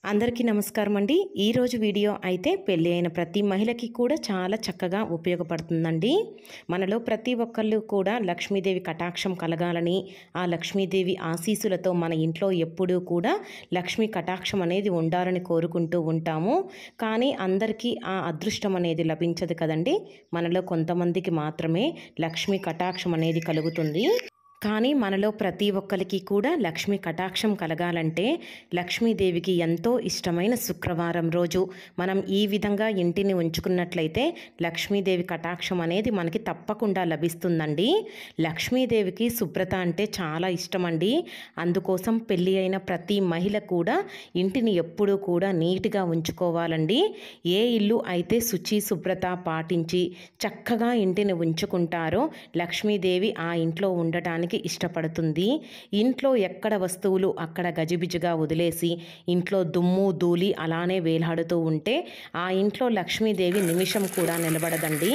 అందరికీ నమస్కారం అండి. ఈరోజు వీడియో అయితే పెళ్ళి అయిన ప్రతి మహిళకి కూడా చాలా చక్కగా ఉపయోగపడుతుందండి. మనలో ప్రతి ఒక్కళ్ళు కూడా లక్ష్మీదేవి కటాక్షం కలగాలని, ఆ లక్ష్మీదేవి ఆశీస్సులతో మన ఇంట్లో ఎప్పుడూ కూడా లక్ష్మీ కటాక్షం అనేది ఉండాలని కోరుకుంటూ ఉంటాము. కానీ అందరికీ ఆ అదృష్టం అనేది లభించదు కదండి. మనలో కొంతమందికి మాత్రమే లక్ష్మీ కటాక్షం అనేది కలుగుతుంది. కానీ మనలో ప్రతి ఒక్కరికి కూడా లక్ష్మీ కటాక్షం కలగాలంటే లక్ష్మీదేవికి ఎంతో ఇష్టమైన శుక్రవారం రోజు మనం ఈ విధంగా ఇంటిని ఉంచుకున్నట్లయితే లక్ష్మీదేవి కటాక్షం అనేది మనకి తప్పకుండా లభిస్తుందండి. లక్ష్మీదేవికి శుభ్రత అంటే చాలా ఇష్టమండి. అందుకోసం పెళ్ళి అయిన ప్రతి మహిళ కూడా ఇంటిని ఎప్పుడూ కూడా నీట్గా ఉంచుకోవాలండి. ఏ ఇల్లు అయితే శుచి శుభ్రత పాటించి చక్కగా ఇంటిని ఉంచుకుంటారో లక్ష్మీదేవి ఆ ఇంట్లో ఉండటానికి ఇష్టపడుతుంది. ఇంట్లో ఎక్కడ వస్తువులు అక్కడ గజిబిజిగా వదిలేసి ఇంట్లో దుమ్ము ధూళి అలానే వేలాడుతూ ఉంటే ఆ ఇంట్లో లక్ష్మీదేవి నిమిషం కూడా నిలబడదండి.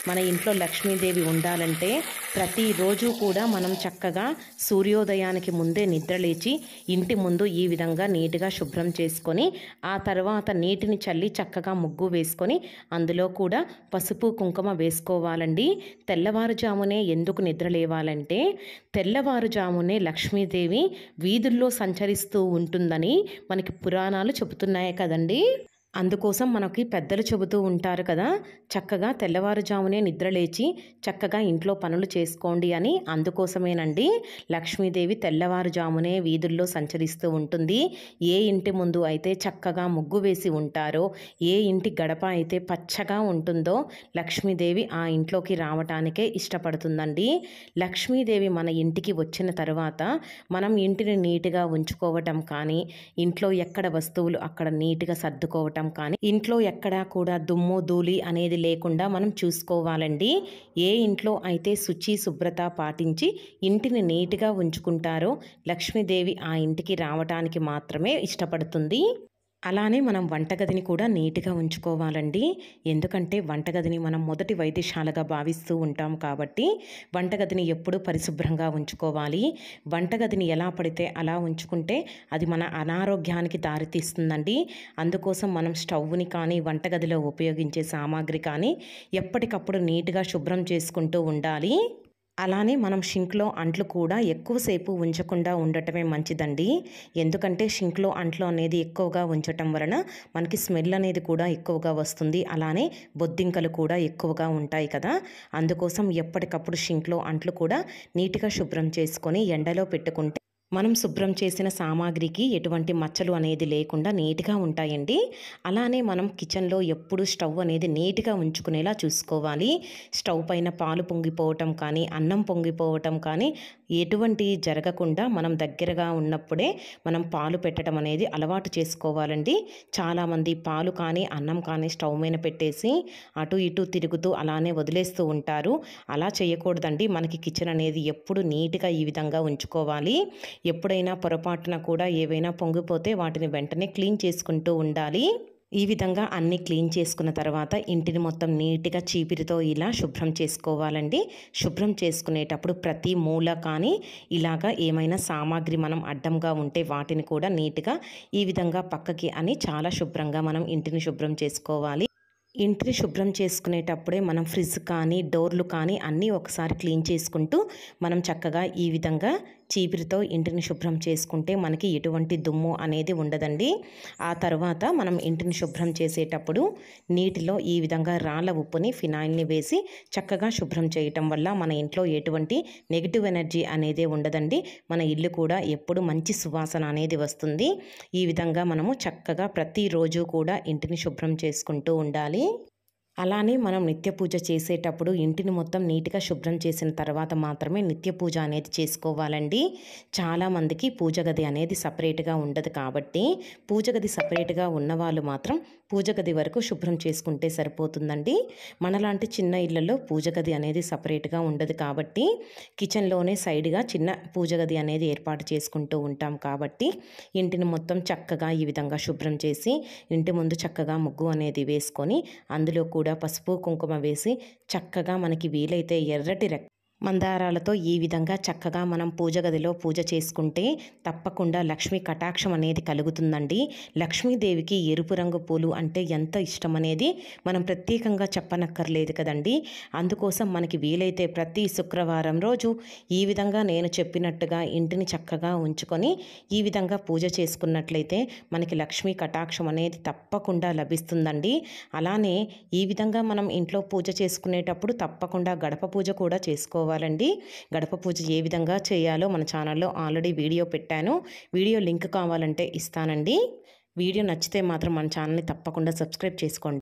మన ఇంట్లో లక్ష్మీదేవి ఉండాలంటే ప్రతిరోజు కూడా మనం చక్కగా సూర్యోదయానికి ముందే నిద్రలేచి ఇంటి ముందు ఈ విధంగా నీట్గా శుభ్రం చేసుకొని ఆ తర్వాత నీటిని చల్లి చక్కగా ముగ్గు వేసుకొని అందులో కూడా పసుపు కుంకుమ వేసుకోవాలండి. తెల్లవారుజామునే ఎందుకు నిద్ర లేవాలంటే తెల్లవారుజామునే లక్ష్మీదేవి వీధుల్లో సంచరిస్తూ ఉంటుందని మనకి పురాణాలు చెబుతున్నాయి కదండి. అందుకోసం మనకి పెద్దలు చెబుతూ ఉంటారు కదా, చక్కగా తెల్లవారుజామునే నిద్రలేచి చక్కగా ఇంట్లో పనులు చేసుకోండి అని. అందుకోసమేనండి లక్ష్మీదేవి తెల్లవారుజామునే వీధుల్లో సంచరిస్తూ ఉంటుంది. ఏ ఇంటి ముందు అయితే చక్కగా ముగ్గు వేసి ఉంటారో, ఏ ఇంటి గడప అయితే పచ్చగా ఉంటుందో లక్ష్మీదేవి ఆ ఇంట్లోకి రావటానికే ఇష్టపడుతుందండి. లక్ష్మీదేవి మన ఇంటికి వచ్చిన తర్వాత మనం ఇంటిని నీట్గా ఉంచుకోవటం కానీ, ఇంట్లో ఎక్కడ వస్తువులు అక్కడ నీట్గా సర్దుకోవటం కానీ, ఇంట్లో ఎక్కడా కూడా దుమ్ము ధూళి అనేది లేకుండా మనం చూసుకోవాలండి. ఏ ఇంట్లో అయితే శుచి శుభ్రత పాటించి ఇంటిని నీట్గా ఉంచుకుంటారో లక్ష్మీదేవి ఆ ఇంటికి రావటానికి మాత్రమే ఇష్టపడుతుంది. అలానే మనం వంటగదిని కూడా నీట్గా ఉంచుకోవాలండి. ఎందుకంటే వంటగదిని మనం మొదటి వైద్యశాలగా భావిస్తూ ఉంటాం కాబట్టి వంటగదిని ఎప్పుడూ పరిశుభ్రంగా ఉంచుకోవాలి. వంటగదిని ఎలా పడితే అలా ఉంచుకుంటే అది మన అనారోగ్యానికి దారితీస్తుందండి. అందుకోసం మనం స్టవ్ని కానీ వంటగదిలో ఉపయోగించే సామాగ్రి కానీ ఎప్పటికప్పుడు నీట్గా శుభ్రం చేసుకుంటూ ఉండాలి. అలానే మనం షింక్లో అంట్లు కూడా ఎక్కువసేపు ఉంచకుండా ఉండటమే మంచిదండి. ఎందుకంటే షింక్లో అంట్లు అనేది ఎక్కువగా ఉంచటం వలన మనకి స్మెల్ అనేది కూడా ఎక్కువగా వస్తుంది. అలానే బొద్దింకలు కూడా ఎక్కువగా ఉంటాయి కదా. అందుకోసం ఎప్పటికప్పుడు షింక్లో అంట్లు కూడా నీట్గా శుభ్రం చేసుకొని ఎండలో పెట్టుకుంటే మనం శుభ్రం చేసిన సామాగ్రికి ఎటువంటి మచ్చలు అనేది లేకుండా నీట్గా ఉంటాయండి. అలానే మనం కిచెన్లో ఎప్పుడు స్టవ్ అనేది నీట్గా ఉంచుకునేలా చూసుకోవాలి. స్టవ్ పైన పాలు పొంగిపోవటం కానీ, అన్నం పొంగిపోవటం కానీ ఎటువంటి జరగకుండా మనం దగ్గరగా ఉన్నప్పుడే మనం పాలు పెట్టడం అనేది అలవాటు చేసుకోవాలండి. చాలామంది పాలు కానీ అన్నం కానీ స్టవ్ మీద పెట్టేసి అటు ఇటు తిరుగుతూ అలానే వదిలేస్తూ ఉంటారు. అలా చేయకూడదండి. మనకి కిచెన్ అనేది ఎప్పుడు నీట్గా ఈ విధంగా ఉంచుకోవాలి. ఎప్పుడైనా పొరపాటున కూడా ఏవైనా పొంగిపోతే వాటిని వెంటనే క్లీన్ చేసుకుంటూ ఉండాలి. ఈ విధంగా అన్నీ క్లీన్ చేసుకున్న తర్వాత ఇంటిని మొత్తం నీట్గా చీపిరితో ఇలా శుభ్రం చేసుకోవాలండి. శుభ్రం చేసుకునేటప్పుడు ప్రతి మూల కానీ ఇలాగా ఏమైనా సామాగ్రి మనం అడ్డంగా ఉంటే వాటిని కూడా నీట్గా ఈ విధంగా పక్కకి అని చాలా శుభ్రంగా మనం ఇంటిని శుభ్రం చేసుకోవాలి. ఇంటిని శుభ్రం చేసుకునేటప్పుడే మనం ఫ్రిడ్జ్ కానీ డోర్లు కానీ అన్నీ ఒకసారి క్లీన్ చేసుకుంటూ మనం చక్కగా ఈ విధంగా చీపిరితో ఇంటిని శుభ్రం చేసుకుంటే మనకి ఎటువంటి దుమ్ము అనేది ఉండదండి. ఆ తర్వాత మనం ఇంటిని శుభ్రం చేసేటప్పుడు నీటిలో ఈ విధంగా రాళ్ళ ఉప్పుని ఫినాయిల్ని వేసి చక్కగా శుభ్రం చేయటం వల్ల మన ఇంట్లో ఎటువంటి నెగిటివ్ ఎనర్జీ అనేది ఉండదండి. మన ఇల్లు కూడా ఎప్పుడు మంచి సువాసన అనేది వస్తుంది. ఈ విధంగా మనము చక్కగా ప్రతిరోజు కూడా ఇంటిని శుభ్రం చేసుకుంటూ ఉండాలి. అలానే మనం నిత్య పూజ చేసేటప్పుడు ఇంటిని మొత్తం నీట్గా శుభ్రం చేసిన తర్వాత మాత్రమే నిత్య పూజ అనేది చేసుకోవాలండి. చాలామందికి పూజ గది అనేది సపరేట్గా ఉండదు కాబట్టి పూజ గది సపరేట్గా ఉన్నవాళ్ళు మాత్రం పూజ గది వరకు శుభ్రం చేసుకుంటే సరిపోతుందండి. మనలాంటి చిన్న ఇళ్లలో పూజ గది అనేది సపరేట్గా ఉండదు కాబట్టి కిచెన్లోనే సైడ్గా చిన్న పూజ గది అనేది ఏర్పాటు చేసుకుంటూ ఉంటాం కాబట్టి ఇంటిని మొత్తం చక్కగా ఈ విధంగా శుభ్రం చేసి ఇంటి ముందు చక్కగా ముగ్గు అనేది వేసుకొని అందులో కూడా పసుపు కుంకుమ వేసి చక్కగా మనకి వీలైతే ఎర్రటి మందారాలతో ఈ విధంగా చక్కగా మనం పూజ గదిలో పూజ చేసుకుంటే తప్పకుండా లక్ష్మీ కటాక్షం అనేది కలుగుతుందండి. లక్ష్మీదేవికి ఎరుపు రంగు పూలు అంటే ఎంత ఇష్టం అనేది మనం ప్రత్యేకంగా చెప్పనక్కర్లేదు కదండి. అందుకోసం మనకి వీలైతే ప్రతి శుక్రవారం రోజు ఈ విధంగా నేను చెప్పినట్టుగా ఇంటిని చక్కగా ఉంచుకొని ఈ విధంగా పూజ చేసుకున్నట్లయితే మనకి లక్ష్మీ కటాక్షం అనేది తప్పకుండా లభిస్తుందండి. అలానే ఈ విధంగా మనం ఇంట్లో పూజ చేసుకునేటప్పుడు తప్పకుండా గడప పూజ కూడా చేసుకోవాలండి. గడప పూజ ఏ విధంగా చేయాలో మన ఛానల్లో ఆల్రెడీ వీడియో పెట్టాను. వీడియో లింక్ కావాలంటే ఇస్తానండి. వీడియో నచ్చితే మాత్రం మన ఛానల్ని తప్పకుండా సబ్స్క్రైబ్ చేసుకోండి.